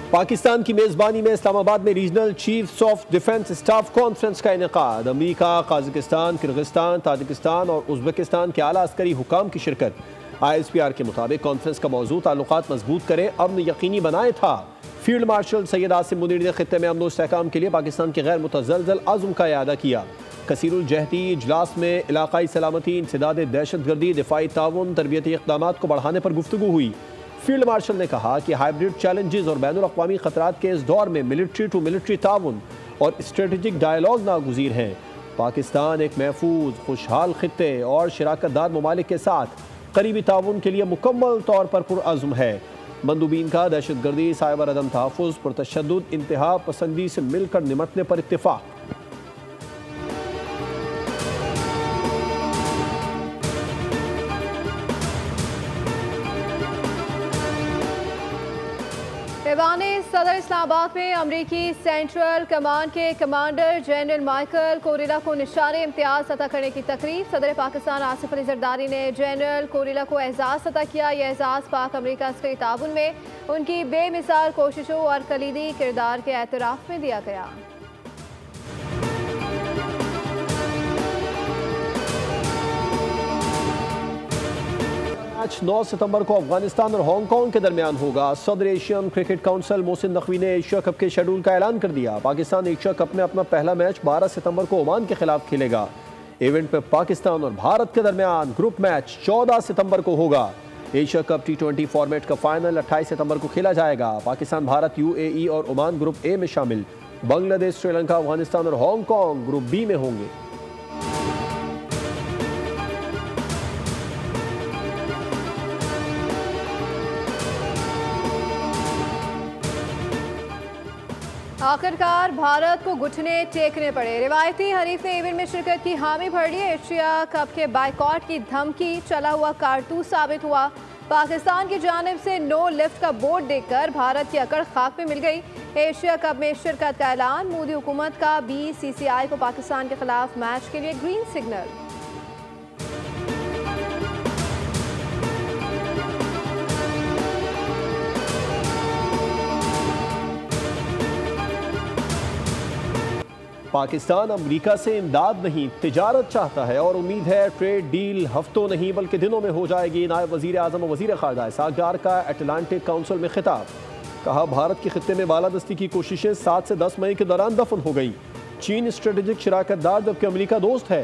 पाकिस्तान की मेज़बानी में इस्लामाबाद में regional chiefs of defence staff conference का इनेकाद। अमरीका, काज़ाकिस्तान, किर्गिस्तान, ताजिकिस्तान और उज़्बेकिस्तान के आला अस्करी हुकाम की शिरकत। ISPR के मुताबिक कॉन्फ्रेंस का मौजू ताल्लुकात मजबूत करे, अमन यकीनी बनाए था। फील्ड मार्शल सैयद आसिम मुनीर ने खित्ते में अमन और इस्तेहकाम के लिए पाकिस्तान के गैर मुतज़लज़ल अज़्म का इआदा किया। कसीरुल जहती इजलास में इलाकाई सलामती, इंसदाद दहशतगर्दी, दिफाई ताउन, तरबियती इक़दामात को बढ़ाने पर गुफ्तगू हुई। फील्ड मार्शल ने कहा कि हाइब्रिड चैलेंजेस और बैनुल-अक़वामी ख़तरात के इस दौर में मिलिट्री टू मिलिट्री ताउन और स्ट्रेटेजिक डायलॉग नागुज़ीर हैं। पाकिस्तान एक महफूज, खुशहाल खित्ते और शराकतदार ममालिक के साथ करीबी ताउन के लिए मुकम्मल तौर पर पुरअज़्म है। मंदूबीन का दहशतगर्दी, साइबर अदम तहफ़्फ़ुज़, पुरतशद्दुद, इंतहा पसंदी से मिलकर निमटने पर इत्तिफ़ाक़। ऐवान सदर इस्लामाबाद में अमरीकी सेंट्रल कमांड के कमांडर जनरल माइकल कोरिला को निशाने इम्तियाज़ अता करने की तकरीब। सदर पाकिस्तान आसिफ अली जरदारी ने जनरल कोरिला को एजाज़ अता किया। यह एजाज़ पाक अमरीका अस्करी ताउन में उनकी बेमिसाल कोशिशों और कलीदी किरदार के एतराफ़ में दिया गया। मैच 9 सितंबर को अफगानिस्तान और हांगकांग के दरमियान होगा। सदर Asian cricket council Mohsin Naqvi ने एशिया कप के शेड्यूल का ऐलान कर दिया। पाकिस्तान एशिया कप में अपना पहला मैच 12 सितंबर को ओमान के खिलाफ खेलेगा। इवेंट में पाकिस्तान और भारत के दरमियान ग्रुप मैच 14 सितंबर को होगा। एशिया कप T20 फॉर्मेट का फाइनल 28 सितंबर को खेला जाएगा। पाकिस्तान, भारत, UAE और ओमान ग्रुप ए में शामिल। बांग्लादेश, श्रीलंका, अफगानिस्तान और हांगकांग ग्रुप बी में होंगे। आखिरकार भारत को घुटने टेकने पड़े। रिवायती हरीफ ने इवेंट में शिरकत की हामी भर ली। एशिया कप के बाइकॉट की धमकी चला हुआ कारतूस साबित हुआ। पाकिस्तान की जानिब से नो लिफ्ट का बोर्ड देखकर भारत की अकड़ खाक में मिल गई। एशिया कप में शिरकत का ऐलान। मोदी हुकूमत का BCCI को पाकिस्तान के खिलाफ मैच के लिए ग्रीन सिग्नल। पाकिस्तान अमरीका से इमदाद नहीं, तिजारत चाहता है और उम्मीद है ट्रेड डील हफ्तों नहीं बल्कि दिनों में हो जाएगी। नायब वज़ीर आज़म और वज़ीर ख़ारजा इसहाक़ डार का अटलांटिक काउंसिल में खिताब। कहा, भारत के खित्ते में बालादस्ती की कोशिशें 7 से 10 मई के दौरान दफन हो गई। चीन स्ट्रेटेजिक शराकतदार जबकि अमरीका दोस्त है।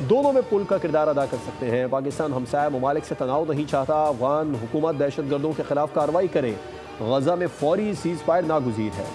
दोनों में पुल का किरदार अदा कर सकते हैं। पाकिस्तान हमसाया ममालिक से तनाव नहीं चाहता। अफगान हुकूमत दहशतगर्दों के खिलाफ कार्रवाई करे। गजा में फौरी सीज़ फायर नागुज़ीर है।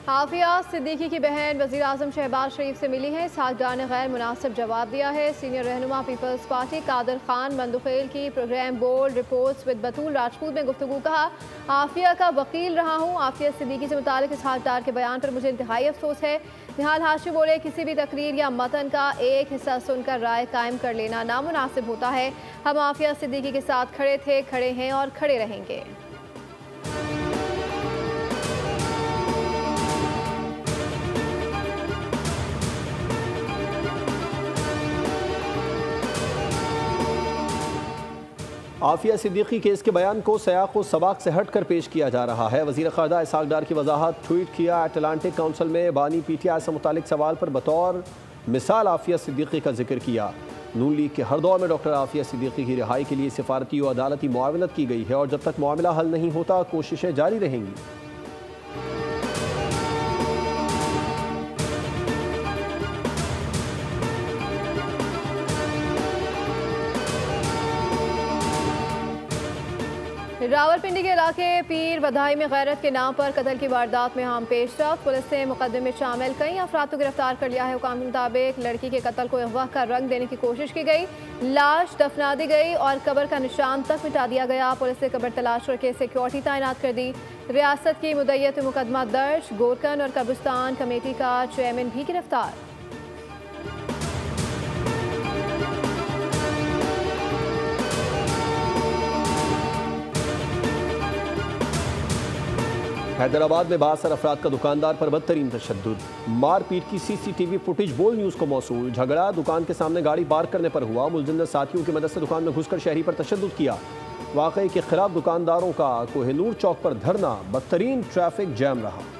आफिया सिद्दीकी की बहन वज़ीर आज़म शहबाज शरीफ से मिली है। इसहाक़ डार ने गैर मुनासिब जवाब दिया है। सीनियर रहनुमा पीपल्स पार्टी कादर खान मंदुखेल की प्रोग्राम बोर्ड रिपोर्ट्स विद बतूल राजपूत में गुफ्तगू। कहा, आफिया का वकील रहा हूँ। आफिया सिद्दीकी से मुतालिक इसहाक़ डार के बयान पर मुझे इंतहाई अफसोस है। निहाल हाशिम बोले, किसी भी तकरीर या मतन का एक हिस्सा सुनकर राय कायम कर लेना नामुनासिब होता है। हम आफिया सिद्दीकी के साथ खड़े थे, खड़े हैं और खड़े रहेंगे। आफिया सिद्दीकी केस के बयान को सयाक़ व सबाक़ से हट कर पेश किया जा रहा है। वज़ीर ख़ारजा इसहाक़ डार की वजाहत ट्वीट किया। अटलांटिक काउंसिल में बानी PTI से मुतालिक सवाल पर बतौर मिसाल आफिया सिद्दीकी का जिक्र किया। नून लीग के हर दौर में डॉक्टर आफिया सिद्दीकी की रिहाई के लिए सिफारती और अदालती मुआवनत की गई है और जब तक मामला हल नहीं होता कोशिशें जारी रहेंगी। रावलपिंडी के इलाके पीर बधाई में गैरत के नाम पर कत्ल की वारदात में हम पेशरफ। पुलिस ने मुकदमे में शामिल कई अफराद को गिरफ्तार कर लिया है। हुकाम के मुताबिक लड़की के कत्ल को अगवा का रंग देने की कोशिश की गई। लाश दफना दी गई और कब्र का निशान तक मिटा दिया गया। पुलिस ने कब्र तलाश करके सिक्योरिटी तैनात कर दी। रियासत की मुद्दत में मुकदमा दर्ज। गोरकन और कब्रिस्तान कमेटी का चेयरमैन भी गिरफ्तार। हैदराबाद में बासर अफराद का दुकानदार पर बदतरीन तशद्दुद, मारपीट की CCTV फुटेज बोल न्यूज़ को मौसूल। झगड़ा दुकान के सामने गाड़ी पार्क करने पर हुआ। मुलजिम ने साथियों की मदद से दुकान में घुसकर शहरी पर तशद्दुद किया। वाक़ये के खिलाफ दुकानदारों का कोहिनूर चौक पर धरना बदतरीन ट्रैफिक जैम रहा।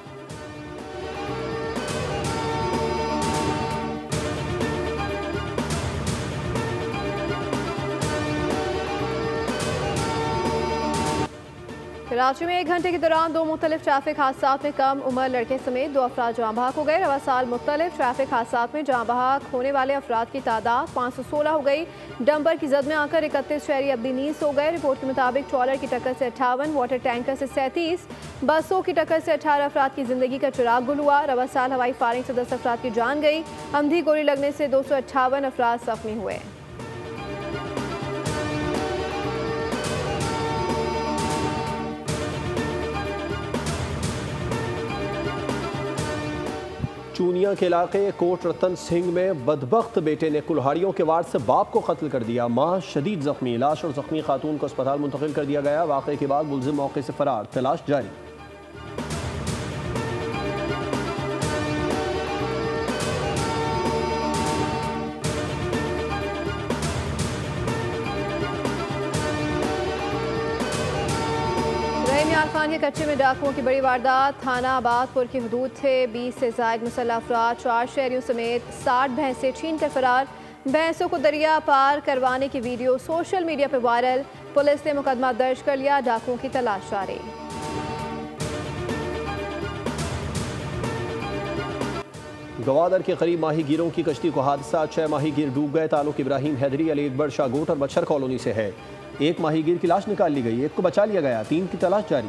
कराची में 1 घंटे के दौरान 2 मुख्तलिफ ट्रैफिक हादसात में कम उम्र लड़के समेत 2 अफराद जाँ बहक हो गए। रवा साल मुख्तलिफ ट्रैफिक हादसात में जाँ बहक होने वाले अफराद की तादाद 516 हो गई। डंपर की जद में आकर 31 शहरी अब्दी नीस हो गए। रिपोर्ट के मुताबिक ट्रॉलर की टक्कर से 58, वाटर टैंकर से 37, बसों की टक्कर से 18 अफराद की जिंदगी का चिराग गुल हुआ। रवा साल हवाई फायरिंग से 10 अफराद की जान गई। अंधी गोली लगने से 258 अफराद जख्मी हुए। चूनिया के इलाके कोट रतन सिंह में बदबख्त बेटे ने कुल्हाड़ियों के वार से बाप को कत्ल कर दिया। मां शदीद जख्मी, लाश और जख्मी खातून को अस्पताल मुंतकिल कर दिया गया। वाक़ये के बाद मुलजिम मौके से फरार, तलाश जारी। इमरान खान के कच्चे में डाकुओं की बड़ी वारदात। थाना आबादपुर की हदूद थे 20 से ज़ायद मुसल्लह अफराद 4 शहरियों समेत 60 भैंसें छीन कर फरार। भैंसों को दरिया पार करवाने की वीडियो सोशल मीडिया पर वायरल। पुलिस ने मुकदमा दर्ज कर लिया। डाकुओं की तलाश जारी। गवादर के करीब माहीगीरों की कश्ती को हादसा, 6 माहीगीर डूब गए। तालुक इब्राहिम हैदरी अली अकबर शाहगोट और मच्छर कॉलोनी से है। एक माहीगीर की लाश निकाल ली गई, एक को बचा लिया गया, 3 की तलाश जारी।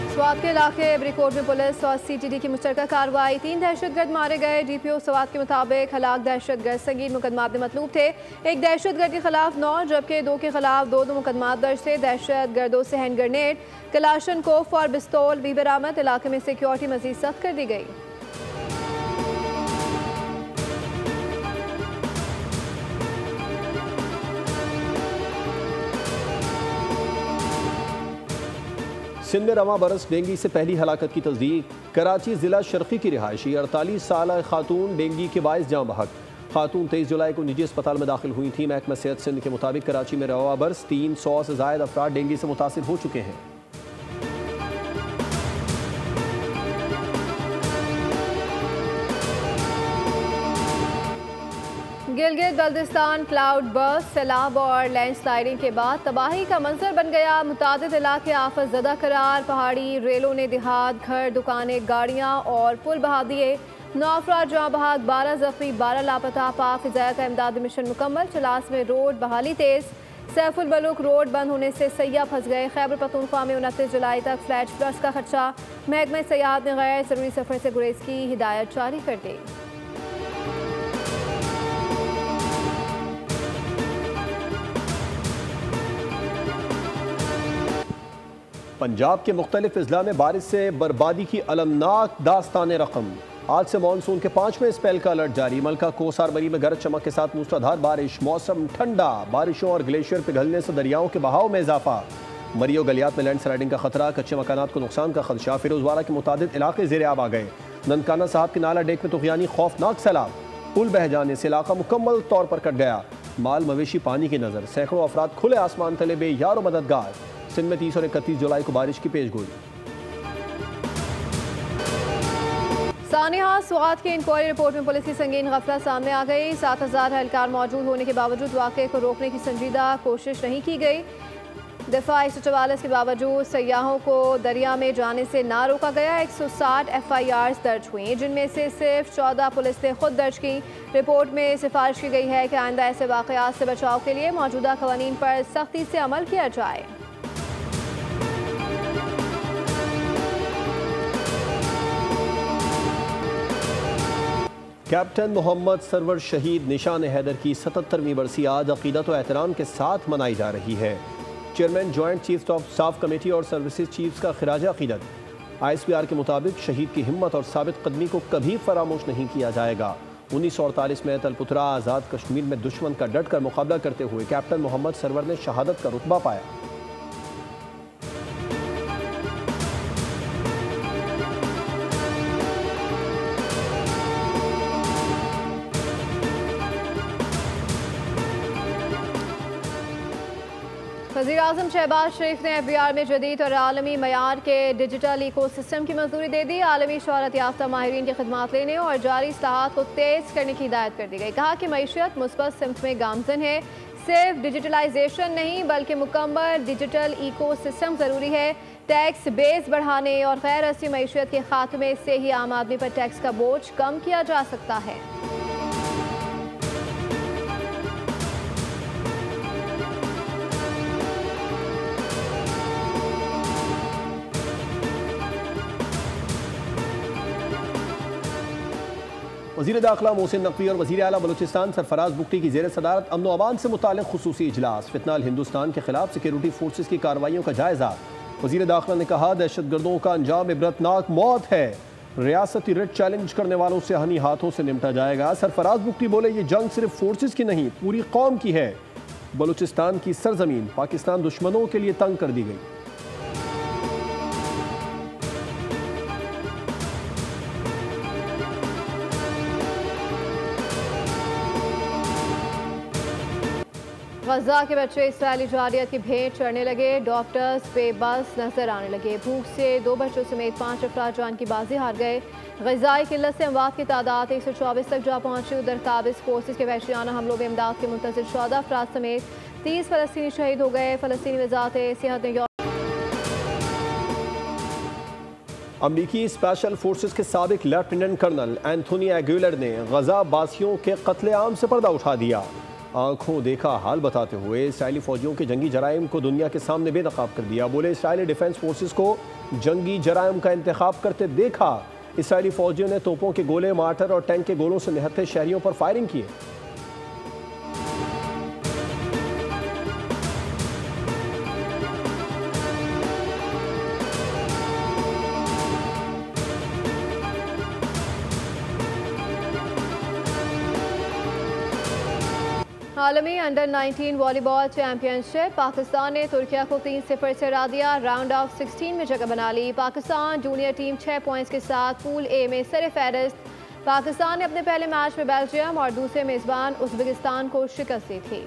स्वात के इलाके ब्रिकोट में पुलिस और CTD की मुश्तरका कार्रवाई। 3 दहशतगर्द मारे गए। DPO स्वात के मुताबिक हलाक दहशतगर्द संगीन मुकदमात में मतलूब थे। एक दहशतगर्द के खिलाफ 9 जबकि 2 के खिलाफ 2 मुकदमात दर्ज थे। दहशतगर्दों से हैंड ग्रेनेड, कलाशनकोफ और पिस्तौल भी बरामद। इलाके में सिक्योरिटी मजीद सख्त कर दी गई। सिंध में रवां बरस डेंगी से पहली हलाकत की तस्दीक। कराची जिला शर्की की रिहायशी 48 साल खातून डेंगी के बायस जाँ बहक। खातून 23 जुलाई को निजी अस्पताल में दाखिल हुई थी। महकमा सेहत सिंध के मुताबिक कराची में रवा बरस 300 से ज़ायद अफराद डेंगी से मुतासिर हो चुके हैं। गिलगित बल्तिस्तान क्लाउड बर्स्ट, सैलाब और लैंडस्लाइडिंग के बाद तबाही का मंजर बन गया। मुतादिद इलाके आफत ज़दा करार। पहाड़ी रेलों ने देहात, घर, दुकानें, गाड़ियाँ और पुल बहा दिए। 9 अफराद जाँ बहक, 12 जख्मी, 12 लापता। पाक फ़िज़ाया का इमदाद मिशन मुकम्मल। चलास में रोड बहाली तेज़। सैफुल मलूक रोड बंद होने से सयाह फंस गए। खैबर पख्तूनख्वा में 29 जुलाई तक फ्लैश फ्लश का खदशा। महकमा सयाहत ने गैर ज़रूरी सफ़र से गुरेज की हिदायत जारी कर दी। पंजाब के मुख्तलिफ अजला में बारिश से बर्बादी की अलमनाक दास्तान रकम। आज से मानसून के 5वें स्पेल का अलर्ट जारी। मलका कोसार बरी में गरज चमक के साथ मूसलाधार बारिश। मौसम ठंडा। बारिशों और ग्लेशियर पिघलने से दरियाओं के बहाव में इजाफा। मरियो गलियात में लैंड स्लाइडिंग का खतरा। कच्चे मकानात को नुकसान का खदशा। फिरोजवाला के मुतादिद इलाके ज़ेर आब आ गए। ननकाना साहब के नाला डेक में तुग़यानी खौफनाक सैलाब। पुल बह जाने से इलाका मुकम्मल तौर पर कट गया। माल मवेशी पानी की नज़र। सैकड़ों अफराद खुले आसमान तले बेयार व मददगार। सिंध में 30 और 31 जुलाई को बारिश की पेशगोई। सानिया स्वात की इंक्वायरी रिपोर्ट में पुलिस की संगीन गफलत सामने आ गई। 7000 एहलकार मौजूद होने के बावजूद वाक़े को रोकने की संजीदा कोशिश नहीं की गई। दफा 144 के बावजूद सयाहों को दरिया में जाने से ना रोका गया। 160 FIRs दर्ज हुई, जिनमें से सिर्फ 14 पुलिस ने खुद दर्ज की। रिपोर्ट में सिफारिश की गई है कि आइंदा ऐसे वाक़यात से बचाव के लिए मौजूदा क़वानीन पर सख्ती से अमल किया जाए। कैप्टन मोहम्मद सरवर शहीद निशान हैदर की 77वीं बरसी आज अक़ीदत व एहतराम के साथ मनाई जा रही है। Chairman joint chiefs of staff committee और सर्विसेज चीफ्स का खिराज अक़ीदत। ISPR के मुताबिक शहीद की हिम्मत और साबित कदमी को कभी फरामोश नहीं किया जाएगा। 1948 में तलपुत्रा आज़ाद कश्मीर में दुश्मन का डट कर मुकाबला करते हुए कैप्टन मोहम्मद सरवर ने शहादत का रुतबा पाया। वज़ीर-ए-आज़म शहबाज शरीफ ने FBR में जदीद और आलमी मयार के डिजिटल इको सिस्टम की मंजूरी दे दी। आलमी शोहरत याफ्ता माहिरीन की खिदमात लेने और जारी इस्लाहात को तेज़ करने की हिदायत कर दी गई। कहा कि मईशत मुस्बत सिमत में गामजन है। सिर्फ डिजिटलाइजेशन नहीं बल्कि मुकम्मल डिजिटल इको सिस्टम ज़रूरी है। टैक्स बेस बढ़ाने और गैर रस्मी मईशत के खात्मे से ही आम आदमी पर टैक्स का बोझ कम किया जा सकता है। वज़ीर दाखिला मोहसिन नकवी और वज़ीर आला बलूचिस्तान सरफराज बुगटी की ज़ेर सदारत अमन व अमान से मुताल्लिक़ खुसूसी इजलास। फितनाल हिंदुस्तान के खिलाफ सिक्योरिटी फोर्सेस की कार्रवाइयों का जायज़ा। वज़ीर दाखिला ने कहा दहशतगर्दों का अंजाम इबरतनाक मौत है। रियासती रिट चैलेंज करने वालों से हनी हाथों से निपटा जाएगा। सरफराज बुगटी बोले ये जंग सिर्फ फोर्सेस की नहीं पूरी कौम की है। बलूचिस्तान की सरजमीन पाकिस्तान दुश्मनों के लिए तंग कर दी गई। गजा के बच्चे इसराइली जारियत की भेंट चढ़ने लगे। डॉक्टर्स बेबस नजर आने लगे। भूख से 2 बच्चों समेत 5 अफराद जान की बाजी हार गए। गजाई किल्लत से अमवात की तादाद 124 तक जा पहुंची। उधर काबिज फोर्सेस के वहशियाना हमलों में इमदाद के मुंतज़िर 14 अफराद समेत 30 फ़लस्तीनी शहीद हो गए। फ़लस्तीनी वज़ारत सेहत ने अमरीकी स्पेशल फोर्सेस के साबिक लेफ्टिनेंट कर्नल एंथोनी एग्यूलर ने गजा बासियों के कत्लेआम से पर्दा उठा दिया। आंखों देखा हाल बताते हुए इसराइली फौजियों के जंगी जराइम को दुनिया के सामने बेनकाब कर दिया। बोले इसराइली डिफेंस फोर्सेस को जंगी जराइम का इंतखाब करते देखा। इसराइली फौजियों ने तोपों के गोले, मार्टर और टैंक के गोलों से निहत्थे शहरियों पर फायरिंग किए। आलमी अंडर 19 वॉलीबॉल चैंपियनशिप पाकिस्तान ने तुर्किया को 3-0 से हरा दिया। राउंड ऑफ 16 में जगह बना ली। पाकिस्तान जूनियर टीम 6 पॉइंट्स के साथ पूल ए में सर-ए-फहरिस्त। पाकिस्तान ने अपने पहले मैच में बेल्जियम और दूसरे मेज़बान उज़्बेकिस्तान को शिकस्त दी थी।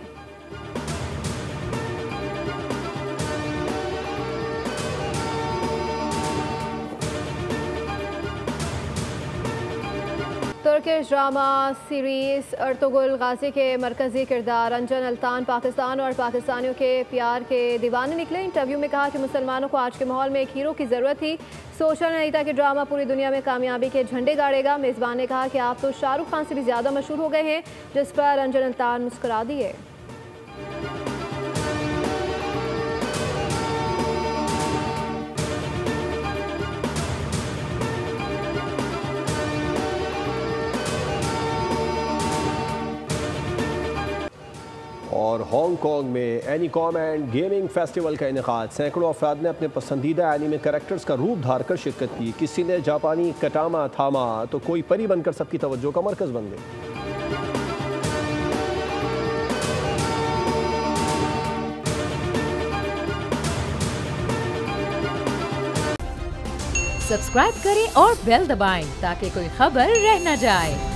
तुर्किश ड्रामा सीरीज अर्तुगरुल गाजी के मरकजी किरदार अंजन अल्तान पाकिस्तान और पाकिस्तानियों के प्यार के दीवाने निकले। इंटरव्यू में कहा कि मुसलमानों को आज के माहौल में एक हीरो की ज़रूरत थी। सोचा नहीं था कि ड्रामा पूरी दुनिया में कामयाबी के झंडे गाड़ेगा। मेज़बान ने कहा कि आप तो शाहरुख खान से भी ज़्यादा मशहूर हो गए हैं, जिस पर अंजन अल्तान मुस्कुरा दिए। और हांगकांग में एनीकॉम एंड गेमिंग फेस्टिवल का इनेकाद। सैकड़ों अफराद ने अपने पसंदीदा एनीमे कैरेक्टर्स का रूप धार कर शिरकत की। किसी ने जापानी कटामा थामा तो कोई परी बनकर सबकी तवज्जो का मरकज बन गई। सब्सक्राइब करें और बेल दबाएं ताकि कोई खबर रह न जाए।